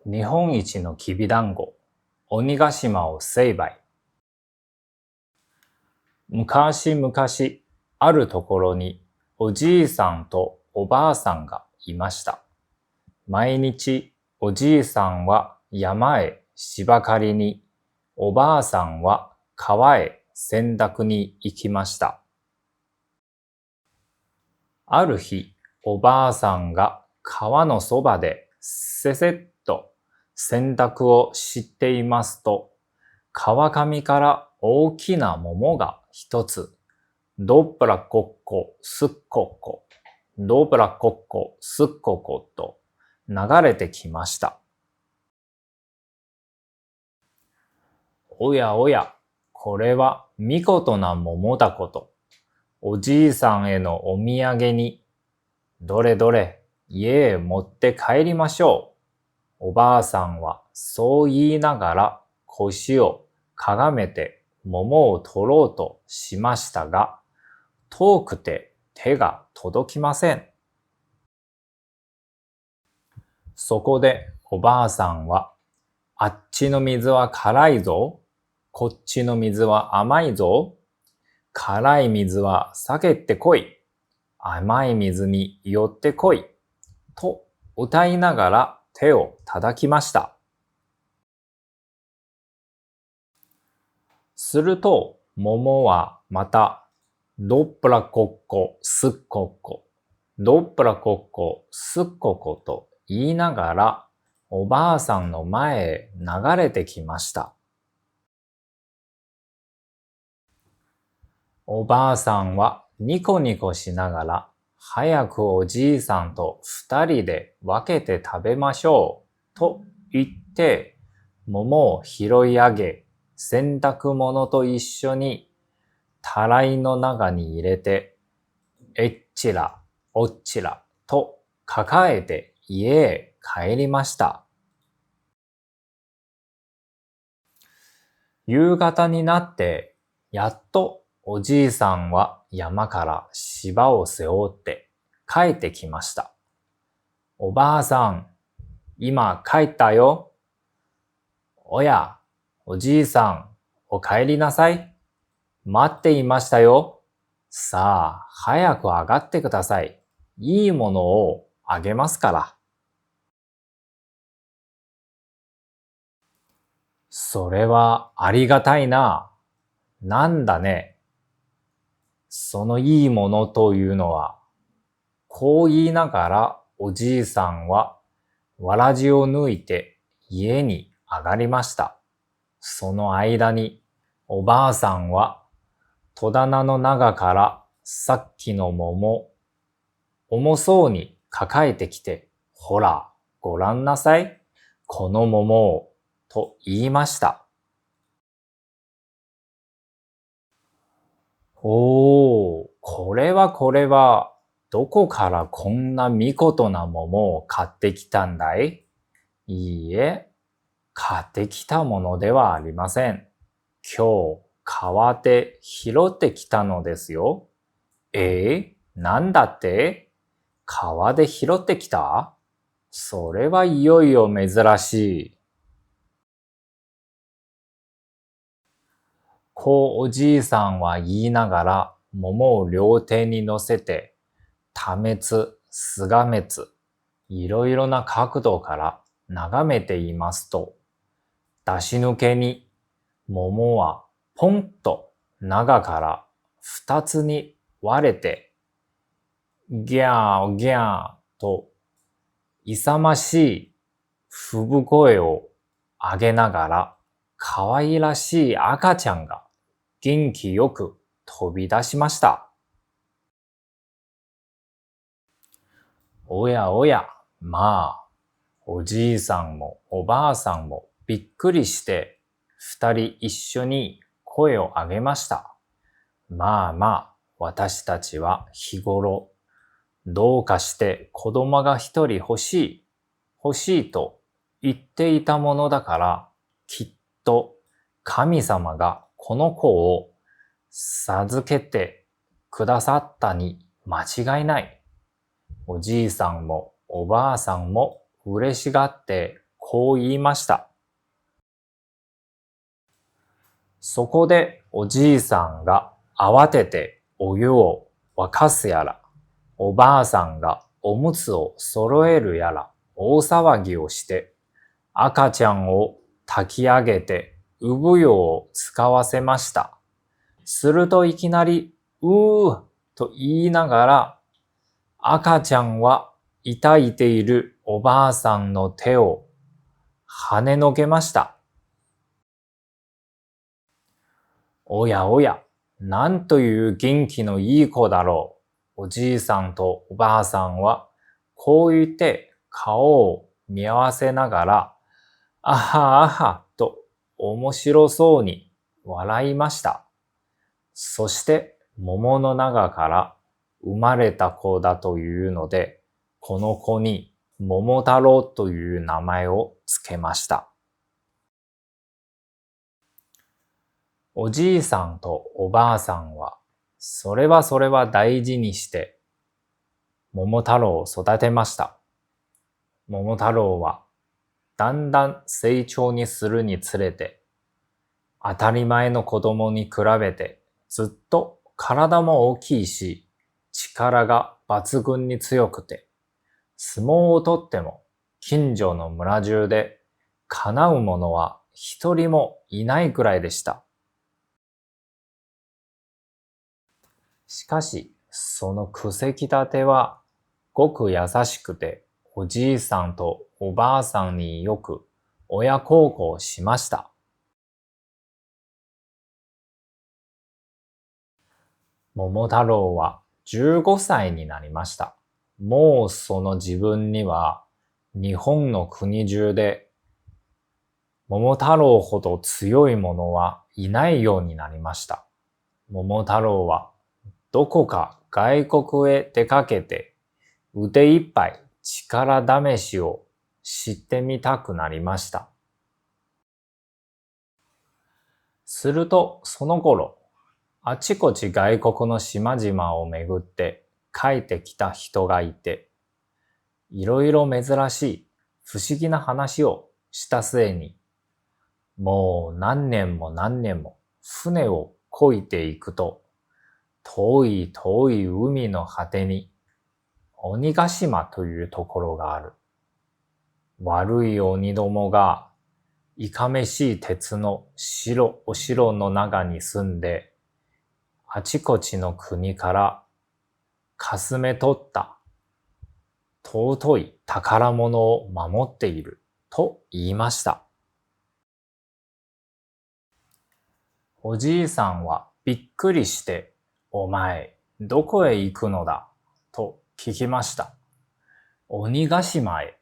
日本一のきびだんご、鬼ヶ島を成敗。昔々、あるところにおじいさんとおばあさんがいました。毎日おじいさんは山へ芝刈りに、おばあさんは川へ洗濯に行きました。ある日、おばあさんが川のそばでせせっと洗濯をしていますと、川上から大きな桃が一つ、どっぷらこっこすっこっこ、どっぷらこっこすっこっこと流れてきました。おやおや、これは見事な桃だこと。おじいさんへのお土産に、どれどれ家へ持って帰りましょう。おばあさんはそう言いながら腰をかがめて桃を取ろうとしましたが、遠くて手が届きません。そこでおばあさんは、あっちの水は辛いぞ。こっちの水は甘いぞ。辛い水は避けてこい。甘い水に寄ってこい。と歌いながら手を叩きました。すると桃はまたどっぷらこっこすっこっこ、どっぷらこっこすっこっこと言いながらおばあさんの前へ流れてきました。おばあさんはニコニコしながら、早くおじいさんと二人で分けて食べましょうと言って、桃を拾い上げ、洗濯物と一緒にたらいの中に入れて、えっちらおっちらと抱えて家へ帰りました。夕方になって、やっとおじいさんは山から芝を背負って帰ってきました。おばあさん、今帰ったよ。おや、おじいさん、お帰りなさい。待っていましたよ。さあ、早く上がってください。いいものをあげますから。それはありがたいな。なんだね。そのいいものというのは、こう言いながらおじいさんはわらじを抜いて家に上がりました。その間におばあさんは戸棚の中からさっきの桃、重そうに抱えてきて、ほら、ごらんなさい。この桃を、と言いました。おー、これは、どこからこんな見事な桃を買ってきたんだい？いいえ、買ってきたものではありません。今日、川で拾ってきたのですよ。なんだって？川で拾ってきた？それはいよいよ珍しい。こうおじいさんは言いながら桃を両手に乗せて、多滅、すが滅、いろいろな角度から眺めていますと、出し抜けに桃はポンと中から二つに割れて、ギャーギャーと勇ましい吹ぶ声を上げながら、可愛らしい赤ちゃんが元気よく飛び出しました。おやおや、まあ、おじいさんもおばあさんもびっくりして、二人一緒に声を上げました。まあまあ、私たちは日頃、どうかして子供が一人欲しいと言っていたものだから、きっと神様がこの子を授けてくださったに間違いない。おじいさんもおばあさんも嬉しがってこう言いました。そこでおじいさんが慌ててお湯を沸かすやら、おばあさんがおむつを揃えるやら、大騒ぎをして、赤ちゃんを抱き上げて産湯を使わせました。するといきなり、うーと言いながら、赤ちゃんは痛いているおばあさんの手を跳ねのけました。おやおや、なんという元気のいい子だろう。おじいさんとおばあさんは、こう言って顔を見合わせながら、あはあはと面白そうに笑いました。そして桃の中から生まれた子だというので、この子に桃太郎という名前をつけました。おじいさんとおばあさんは、それは大事にして、桃太郎を育てました。桃太郎は、だんだん成長にするにつれて、当たり前の子供に比べて、ずっと体も大きいし、力が抜群に強くて、相撲をとっても近所の村中で叶う者は一人もいないくらいでした。しかし、そのくせきたてはごく優しくて、おじいさんとおばあさんによく親孝行しました。桃太郎は15歳になりました。もうその自分には日本の国中で桃太郎ほど強い者はいないようになりました。桃太郎はどこか外国へ出かけて腕いっぱい力試しを知ってみたくなりました。するとその頃、あちこち外国の島々をめぐって帰ってきた人がいて、いろいろ珍しい不思議な話をした末に、もう何年も何年も船を漕いでいくと、遠い遠い海の果てに鬼ヶ島というところがある。悪い鬼どもがいかめしい鉄のお城の中に住んで、あちこちの国からかすめ取った尊い宝物を守っていると言いました。おじいさんはびっくりして、お前、どこへ行くのだと聞きました。鬼ヶ島へ、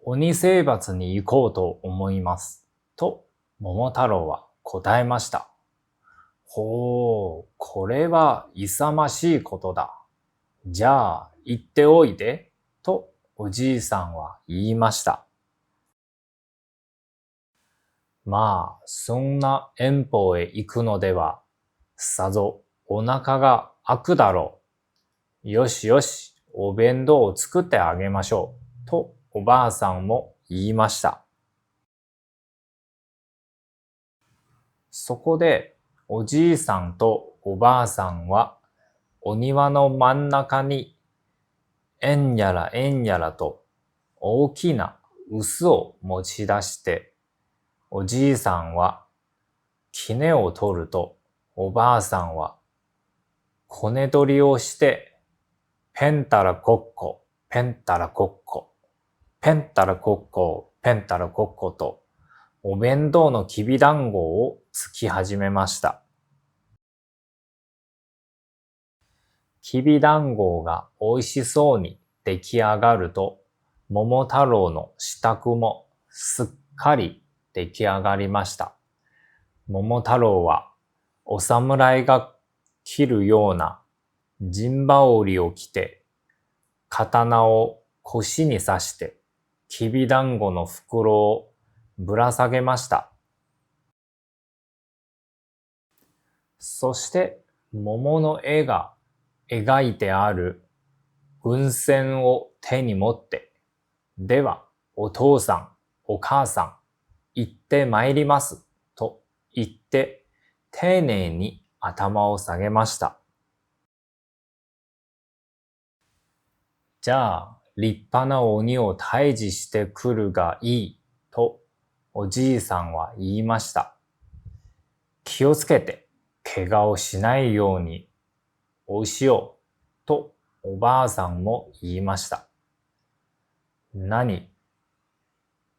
鬼征伐に行こうと思います。と、桃太郎は答えました。ほう、これは勇ましいことだ。じゃあ、行っておいで、とおじいさんは言いました。まあ、そんな遠方へ行くのでは、さぞお腹が空くだろう。よしよし、お弁当を作ってあげましょう。とおばあさんも言いました。そこで、おじいさんとおばあさんは、お庭の真ん中に、えんやらえんやらと大きな臼を持ち出して、おじいさんは杵を取ると、おばあさんはこね取りをして、ペンタラコッコ、ペンタラコッコ、ペンタラコッコ、ペンタラコッコと、お弁当のきびだんごをつき始めました。きびだんごが美味しそうに出来上がると、桃太郎の支度もすっかり出来上がりました。桃太郎はお侍が着るような陣羽織を着て、刀を腰に刺して、きびだんごの袋をぶら下げました。そして桃の絵が描いてある軍船を手に持って、ではお父さん、お母さん、行って参ります、と言って、丁寧に頭を下げました。じゃあ、立派な鬼を退治してくるがいい、とおじいさんは言いました。気をつけて、怪我をしないように、おしよう、とおばあさんも言いました。何？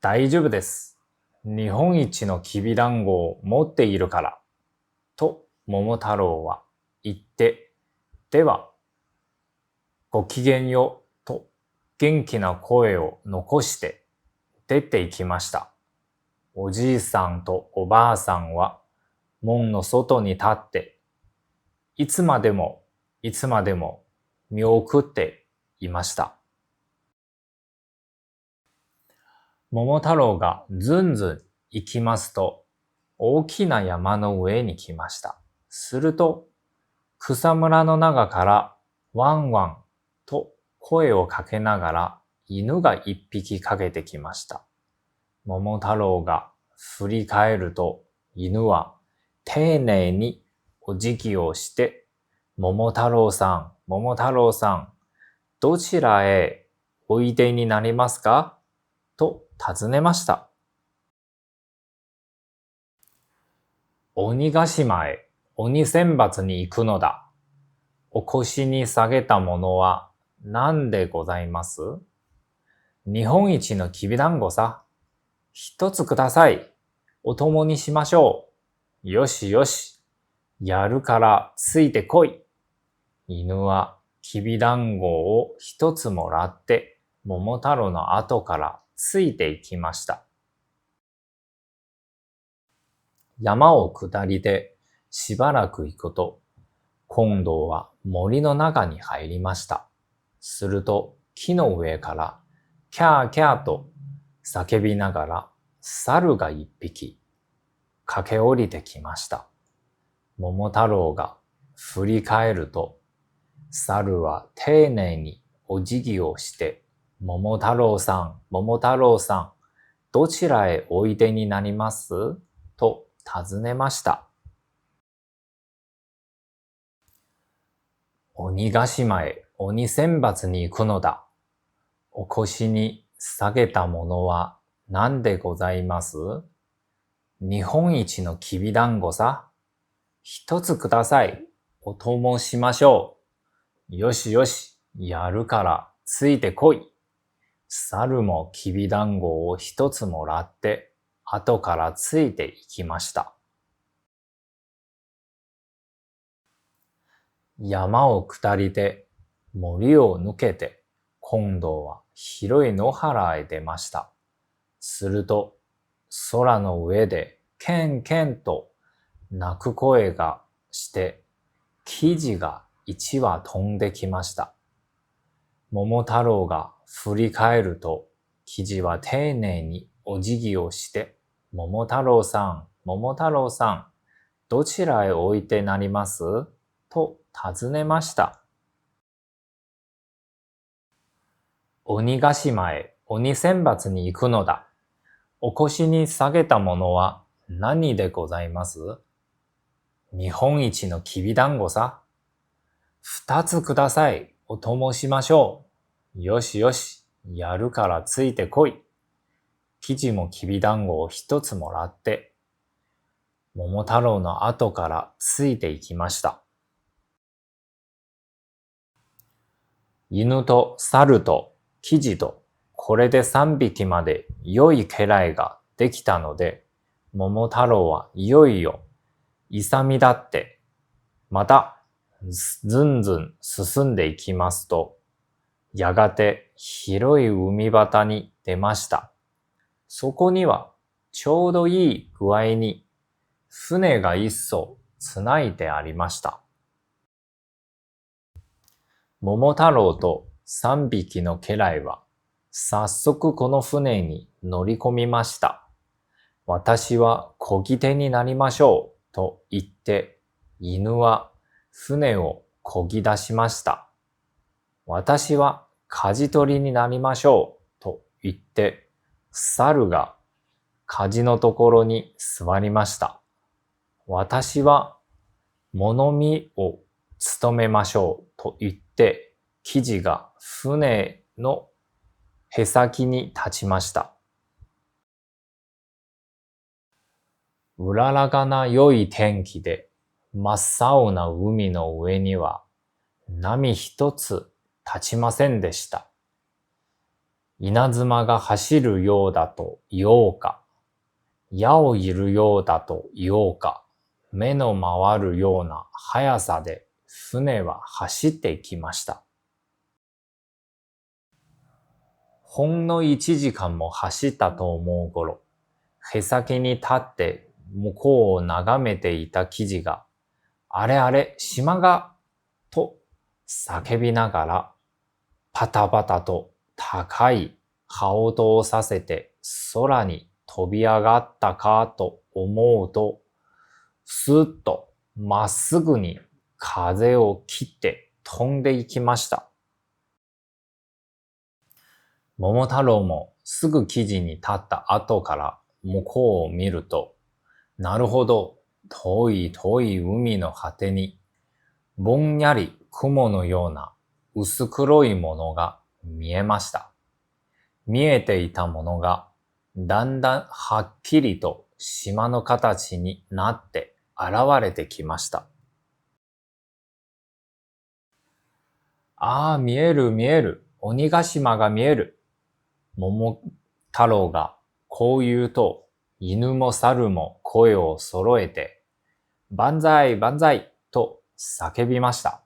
大丈夫です。日本一のきびだんごを持っているから、と桃太郎は言って、では、ごきげんよう、と元気な声を残して出て行きました。おじいさんとおばあさんは門の外に立って、いつまでもいつまでも見送っていました。桃太郎がずんずん行きますと、大きな山の上に来ました。すると、草むらの中からワンワンと声をかけながら犬が一匹かけてきました。桃太郎が振り返ると、犬は丁寧にお辞儀をして、桃太郎さん、桃太郎さん、どちらへおいでになりますか？と尋ねました。鬼ヶ島へ鬼選抜に行くのだ。お腰に下げたものは何でございます？日本一のきびだんごさ。一つください。お供にしましょう。よしよし。やるからついてこい。犬はきびだんごを一つもらって、桃太郎の後からついていきました。山を下りでしばらく行くと、今度は森の中に入りました。すると木の上からキャーキャーと叫びながら猿が一匹駆け下りてきました。桃太郎が振り返ると、猿は丁寧にお辞儀をして、桃太郎さん、桃太郎さん、どちらへおいでになります？と尋ねました。鬼ヶ島へ鬼選抜に行くのだ。お腰に下げたものは何でございます？日本一のきびだんごさ。一つください。お供しましょう。よしよし、やるからついてこい。猿もきびだんごを一つもらって、後からついていきました。山を下りて、森を抜けて、今度は広い野原へ出ました。すると、空の上でケンケンと鳴く声がして、生地が一羽飛んできました。桃太郎が振り返ると、生地は丁寧にお辞儀をして、桃太郎さん、桃太郎さん、どちらへおいてなります？と尋ねました。鬼ヶ島へ鬼選抜に行くのだ。お腰に下げたものは何でございます？日本一のきびだんごさ。二つください。お供しましょう。よしよし。やるからついてこい。生地もきびだんごを一つもらって、桃太郎の後からついていきました。犬と猿と生地と、これで三匹まで良い家来ができたので、桃太郎はいよいよ勇み立って、またずんずん進んでいきますと、やがて広い海端に出ました。そこにはちょうどいい具合に船が一艘つないでありました。桃太郎と三匹の家来は早速この船に乗り込みました。私は漕ぎ手になりましょうと言って、犬は船を漕ぎ出しました。私は舵取りになりましょうと言って、猿が舵のところに座りました。私は物見を務めましょうと言って、記事が船の舳先に立ちました。うららかな良い天気で、真っ青な海の上には波一つ立ちませんでした。稲妻が走るようだと言おうか、矢を射るようだと言おうか、目の回るような速さで船は走っていきました。ほんの1時間も走ったと思う頃、舳先に立って向こうを眺めていた記事が、あれあれ、島が、と叫びながら、パタパタと高い羽音をさせて空に飛び上がったかと思うと、スーッとまっすぐに風を切って飛んでいきました。桃太郎もすぐ記事に立った後から向こうを見ると、なるほど、遠い遠い海の果てに、ぼんやり雲のような薄黒いものが見えました。見えていたものが、だんだんはっきりと島の形になって現れてきました。ああ、見える見える。鬼ヶ島が見える。桃太郎がこう言うと、犬も猿も声を揃えて、万歳万歳と叫びました。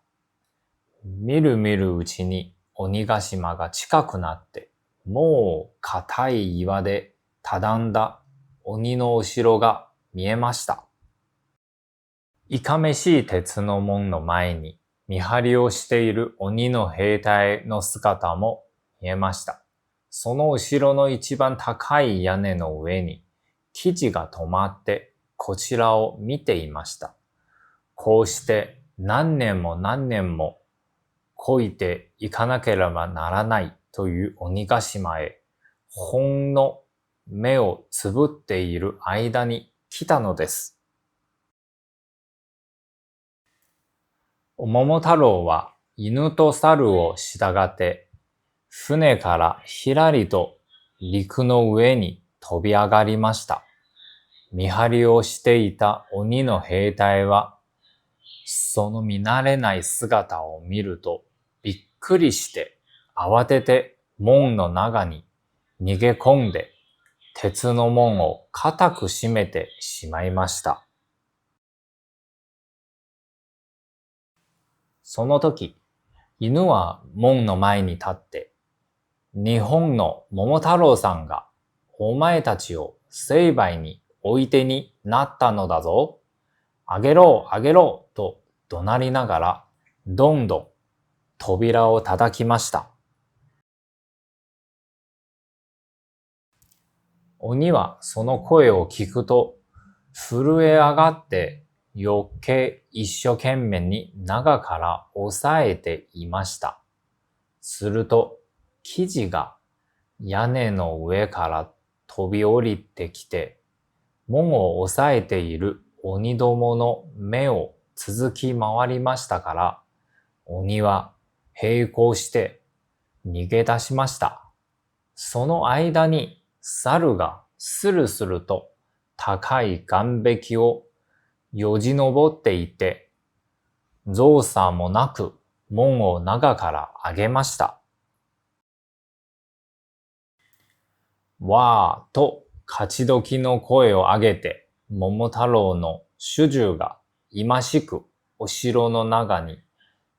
みるみるうちに鬼ヶ島が近くなって、もう硬い岩でただんだ鬼のお城が見えました。いかめしい鉄の門の前に見張りをしている鬼の兵隊の姿も見えました。その後ろの一番高い屋根の上に、記事が止まってこちらを見ていました。こうして何年も何年も漕いていかなければならないという鬼ヶ島へ、ほんの目をつぶっている間に来たのです。桃太郎は犬と猿を従って、船からひらりと陸の上に飛び上がりました。見張りをしていた鬼の兵隊は、その見慣れない姿を見るとびっくりして慌てて門の中に逃げ込んで鉄の門を固く閉めてしまいました。その時、犬は門の前に立って、日本の桃太郎さんがお前たちを成敗においてになったのだぞ。あげろあげろと怒鳴りながらどんどん扉を叩きました。鬼はその声を聞くと震え上がって余計一生懸命に中から押さえていました。すると記事が屋根の上から飛び降りてきて、門を押さえている鬼どもの目を続き回りましたから、鬼は並行して逃げ出しました。その間に猿がスルスルと高い岸壁をよじ登っていて、造作もなく門を中から上げました。わーと勝ち時の声を上げて、桃太郎の主従が今しくお城の中に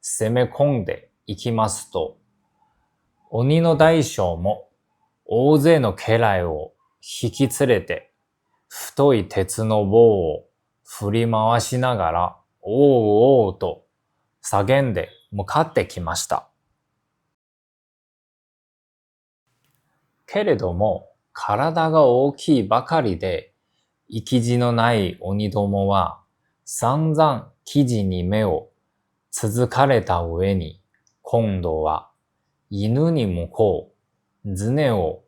攻め込んでいきますと、鬼の大将も大勢の家来を引き連れて、太い鉄の棒を振り回しながら、おうおうと叫んで向かってきました。けれども、体が大きいばかりで、生き地のない鬼どもは、散々記事に目を続かれた上に、今度は犬に向こう、ずねを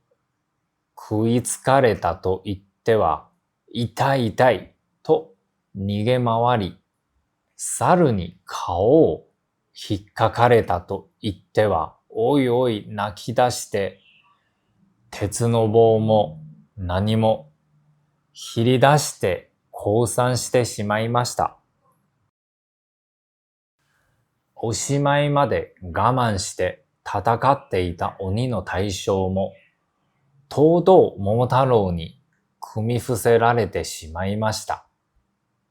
食いつかれたと言っては、痛い痛いと逃げ回り、猿に顔を引っかかれたと言っては、おいおい泣き出して、鉄の棒も何も切り出して降参してしまいました。おしまいまで我慢して戦っていた鬼の大将も、とうとう桃太郎に組み伏せられてしまいました。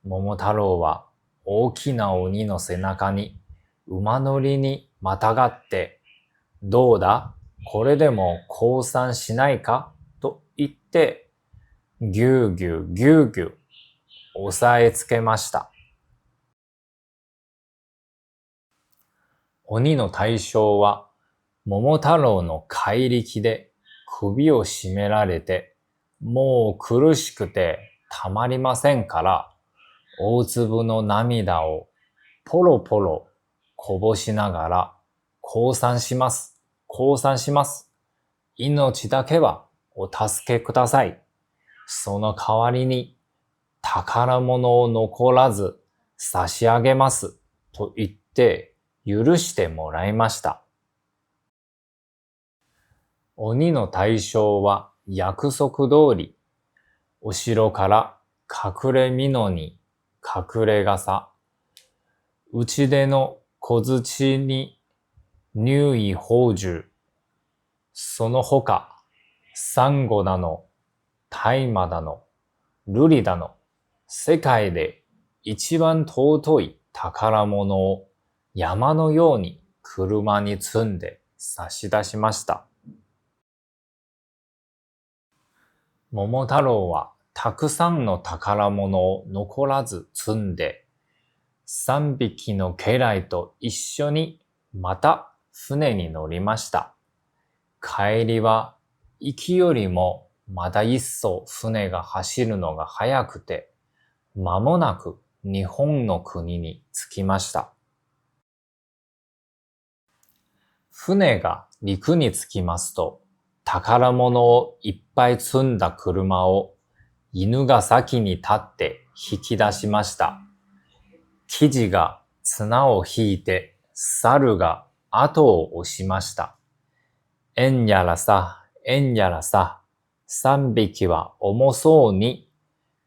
桃太郎は大きな鬼の背中に馬乗りにまたがって、どうだ、これでも降参しないかと言って、ぎゅうぎゅうぎゅうぎゅう押さえつけました。鬼の大将は桃太郎の怪力で首を絞められて、もう苦しくてたまりませんから、大粒の涙をポロポロこぼしながら、降参します。降参します。命だけはお助けください。その代わりに宝物を残らず差し上げます。と言って許してもらいました。鬼の大将は約束通り、お城から隠れ蓑に隠れ傘、打ち出の小槌に入衣宝珠、その他、サンゴだの、大麻だの、瑠璃だの、世界で一番尊い宝物を山のように車に積んで差し出しました。桃太郎はたくさんの宝物を残らず積んで、3匹の家来と一緒にまた船に乗りました。帰りは行きよりもまだ一層船が走るのが早くて、間もなく日本の国に着きました。船が陸に着きますと、宝物をいっぱい積んだ車を犬が先に立って引き出しました。生地が綱を引いて、猿が後を押しました。えんやらさ、えんやらさ、3匹は重そうに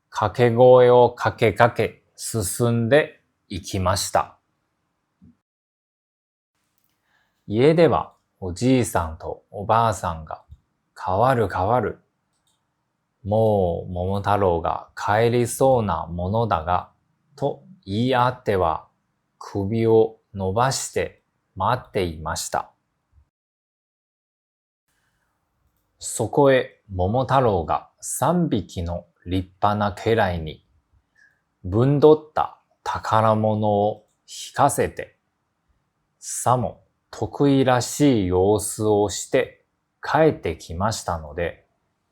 掛け声をかけかけ進んでいきました。家ではおじいさんとおばあさんが、変わる変わる。もう桃太郎が帰りそうなものだが、と言い合っては首を伸ばして待っていました。そこへ桃太郎が3匹の立派な家来にぶんどった宝物を引かせて、さも得意らしい様子をして帰ってきましたので、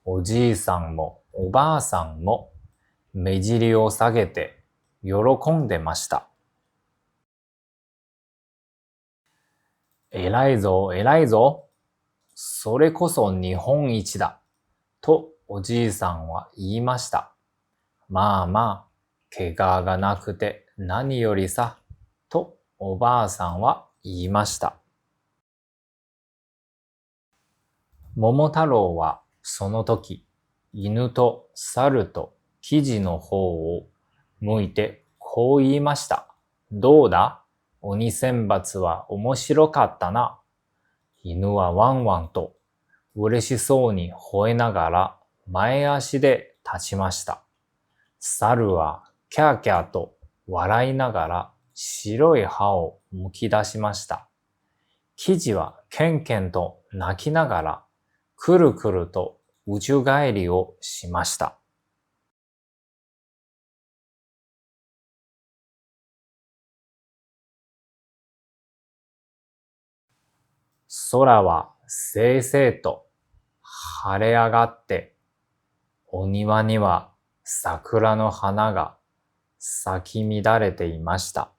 おじいさんもおばあさんも目尻を下げて喜んでました。偉いぞ、偉いぞ。それこそ日本一だ。とおじいさんは言いました。まあまあ、怪我がなくて何よりさ。とおばあさんは言いました。桃太郎はその時、犬と猿と生地の方を向いてこう言いました。どうだ？鬼選抜は面白かったな。犬はワンワンと嬉しそうに吠えながら前足で立ちました。猿はキャーキャーと笑いながら白い歯をむき出しました。生地はケンケンと泣きながらくるくると宇宙帰りをしました。空はせいせいと晴れ上がって、お庭には桜の花が咲き乱れていました。